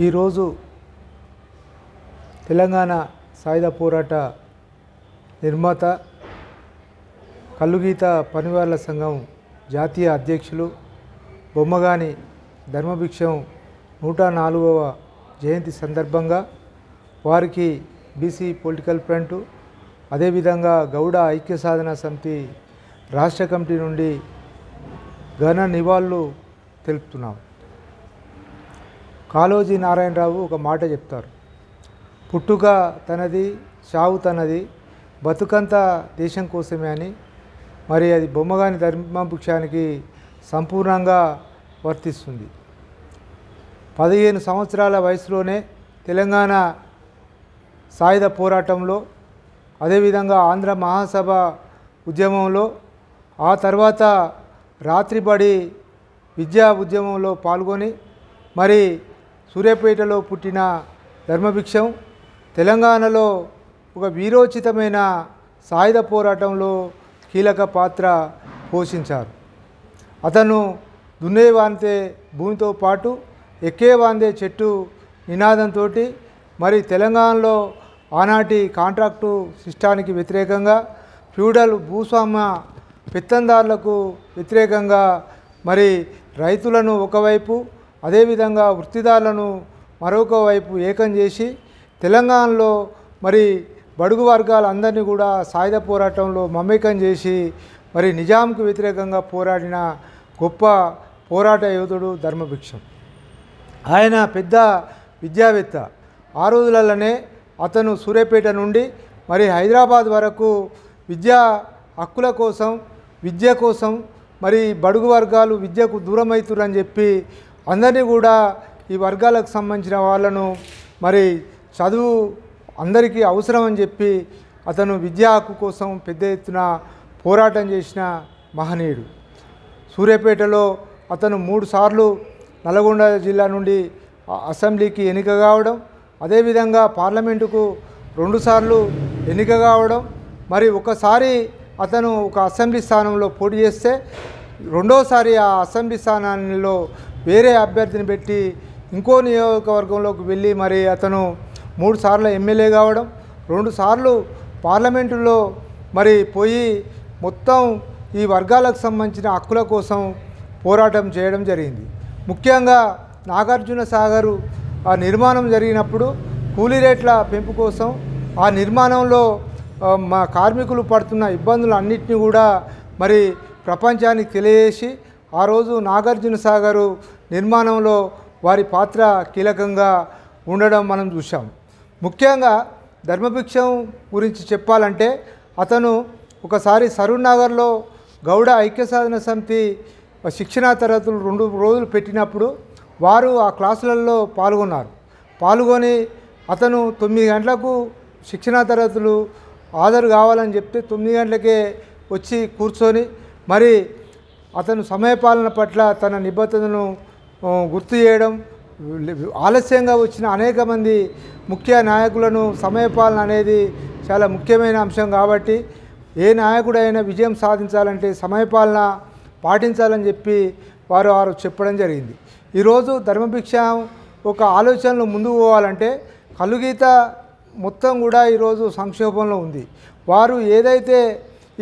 ఈరోజు తెలంగాణ సాయుధ పోరాట నిర్మాత కల్లుగీత పనివాళ్ల సంఘం జాతీయ అధ్యక్షులు బొమ్మగాని ధర్మభిక్షం 104వ జయంతి సందర్భంగా వారికి బీసీ పొలిటికల్ ఫ్రంట్ అదేవిధంగా గౌడ ఐక్య సాధన సమితి రాష్ట్ర కమిటీ నుండి ఘన నివాళులు తెలుపుతున్నాం. కాళోజీ నారాయణరావు ఒక మాట చెప్తారు, పుట్టుక తనది, చావు తనది, బతుకంతా దేశం కోసమే అని. మరి అది బొమ్మగాని ధర్మభిక్షానికి సంపూర్ణంగా వర్తిస్తుంది. 15 సంవత్సరాల వయసులోనే తెలంగాణ సాయుధ పోరాటంలో, అదేవిధంగా ఆంధ్ర మహాసభ ఉద్యమంలో, ఆ తర్వాత రాత్రిబడి విద్యా ఉద్యమంలో పాల్గొని మరి సూర్యాపేటలో పుట్టిన ధర్మభిక్షం తెలంగాణలో ఒక వీరోచితమైన సాయుధ పోరాటంలో కీలక పాత్ర పోషించారు. అతను దున్నేవాంతే భూమితో పాటు ఎక్కేవాందే చెట్టు నినాదంతో మరి తెలంగాణలో ఆనాటి కాంట్రాక్టు సిస్టానికి వ్యతిరేకంగా, ఫ్యూడల్ భూస్వామ్య పెత్తందారులకు వ్యతిరేకంగా మరి రైతులను ఒకవైపు, అదేవిధంగా వృత్తిదారులను మరొక వైపు ఏకం చేసి తెలంగాణలో మరి బడుగు వర్గాలందరినీ కూడా సాయుధ పోరాటంలో మమేకం చేసి మరి నిజాంకు వ్యతిరేకంగా పోరాడిన గొప్ప పోరాట యోధుడు ధర్మభిక్షం. ఆయన పెద్ద విద్యావేత్త. ఆ రోజులలోనే అతను సూర్యాపేట నుండి మరి హైదరాబాద్ వరకు విద్యా హక్కుల కోసం, విద్య కోసం, మరి బడుగు వర్గాలు విద్యకు దూరమవుతురని చెప్పి అందరినీ కూడా ఈ వర్గాలకు సంబంధించిన వాళ్ళను మరి చదువు అందరికీ అవసరం అని చెప్పి అతను విద్యా హక్కు కోసం పెద్ద ఎత్తున పోరాటం చేసిన మహనీయుడు. సూర్యాపేటలో అతను 3 సార్లు నల్గొండ జిల్లా నుండి అసెంబ్లీకి ఎన్నిక కావడం, అదేవిధంగా పార్లమెంటుకు 2 సార్లు ఎన్నిక కావడం, మరి ఒకసారి అతను ఒక అసెంబ్లీ స్థానంలో పోటీ చేస్తే రెండోసారి ఆ అసెంబ్లీ స్థానాల్లో వేరే అభ్యర్థిని పెట్టి ఇంకో నియోజకవర్గంలోకి వెళ్ళి మరి అతను 3 సార్లు ఎమ్మెల్యే కావడం, 2 సార్లు పార్లమెంటులో మరి పోయి మొత్తం ఈ వర్గాలకు సంబంధించిన హక్కుల కోసం పోరాటం చేయడం జరిగింది. ముఖ్యంగా నాగార్జున సాగరు ఆ నిర్మాణం జరిగినప్పుడు కూలీ రేట్ల పెంపు కోసం ఆ నిర్మాణంలో మా కార్మికులు పడుతున్న ఇబ్బందులు అన్నింటినీ కూడా మరి ప్రపంచానికి తెలియజేసి ఆ రోజు నాగార్జున సాగరు నిర్మాణంలో వారి పాత్ర కీలకంగా ఉండడం మనం చూసాం. ముఖ్యంగా ధర్మభిక్షం గురించి చెప్పాలంటే అతను ఒకసారి సరూర్నగర్లో గౌడ ఐక్య సాధన సమితి శిక్షణా తరగతులు 2 రోజులు పెట్టినప్పుడు వారు ఆ క్లాసులలో పాల్గొని అతను 9 గంటలకు శిక్షణా తరగతులు హాజరు కావాలని చెప్తే 9 గంటలకే వచ్చి కూర్చొని మరి అతను సమయపాలన పట్ల తన నిబద్ధతను గుర్తు చేయడం, ఆలస్యంగా వచ్చిన అనేక మంది ముఖ్య నాయకులను సమయపాలన అనేది చాలా ముఖ్యమైన అంశం కాబట్టి ఏ నాయకుడైనా విజయం సాధించాలంటే సమయపాలన పాటించాలని చెప్పి వారు చెప్పడం జరిగింది. ఈరోజు ధర్మభిక్ష ఒక ఆలోచనలు ముందుకు పోవాలంటే కల్లుగీత మొత్తం కూడా ఈరోజు సంక్షోభంలో ఉంది. వారు ఏదైతే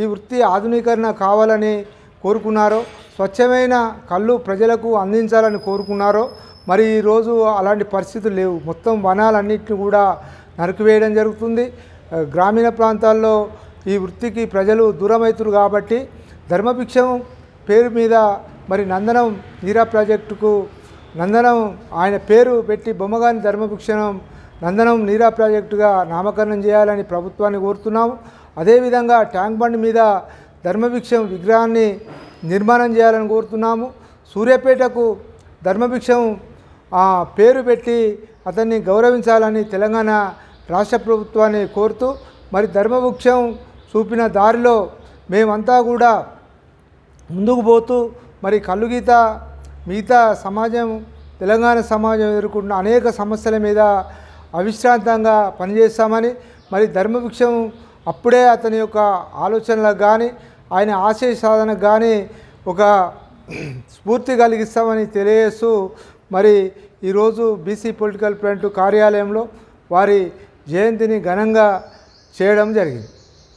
ఈ వృత్తి ఆధునీకరణ కావాలని కోరుకున్నారో, స్వచ్ఛమైన కళ్ళు ప్రజలకు అందించాలని కోరుకున్నారో మరి ఈరోజు అలాంటి పరిస్థితులు లేవు. మొత్తం వనాలన్నింటినీ కూడా నరికివేయడం జరుగుతుంది. గ్రామీణ ప్రాంతాల్లో ఈ వృత్తికి ప్రజలు దూరమవుతారు కాబట్టి ధర్మభిక్షం పేరు మీద మరి నందనం నీరా ప్రాజెక్టుకు నందనం ఆయన పేరు పెట్టి బొమ్మగాని ధర్మభిక్షం నందనం నీరా ప్రాజెక్టుగా నామకరణం చేయాలని ప్రభుత్వాన్ని కోరుతున్నాము. అదేవిధంగా ట్యాంక్ బండ్ మీద ధర్మభిక్షం విగ్రహాన్ని నిర్మాణం చేయాలని కోరుతున్నాము. సూర్యాపేటకు ధర్మభిక్షం పేరు పెట్టి అతన్ని గౌరవించాలని తెలంగాణ రాష్ట్ర ప్రభుత్వాన్ని కోరుతూ మరి ధర్మభిక్షం చూపిన దారిలో మేమంతా కూడా ముందుకు పోతూ మరి కల్లుగీత మిగతా సమాజం, తెలంగాణ సమాజం ఎదుర్కొంటున్న అనేక సమస్యల మీద అవిశ్రాంతంగా పనిచేస్తామని, మరి ధర్మభిక్షం అప్పుడే అతని యొక్క ఆలోచనలకు కానీ ఆయన ఆశయ సాధనకు కానీ ఒక స్ఫూర్తి కలిగిస్తామని తెలియజేస్తూ మరి ఈరోజు బీసీ పొలిటికల్ ఫ్రంట్ కార్యాలయంలో వారి జయంతిని ఘనంగా చేయడం జరిగింది.